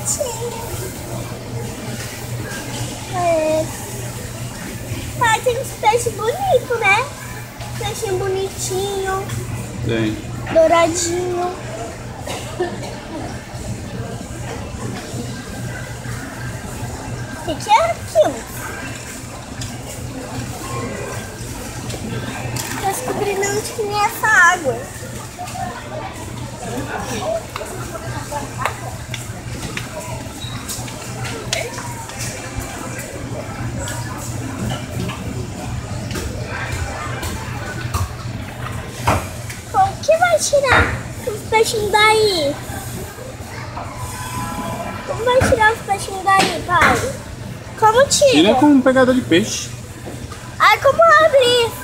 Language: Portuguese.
bonitinho. É. Ah, tem uns peixes bonitos, né? Peixinho bonitinho. Tem. Douradinho. O que é aquilo? Tô descobrindo onde que vem essa água. Como que vai tirar os peixinhos daí? Como vai tirar os peixinhos daí, pai? Como tira? Tira com um pegador de peixe. Ai, como abre isso?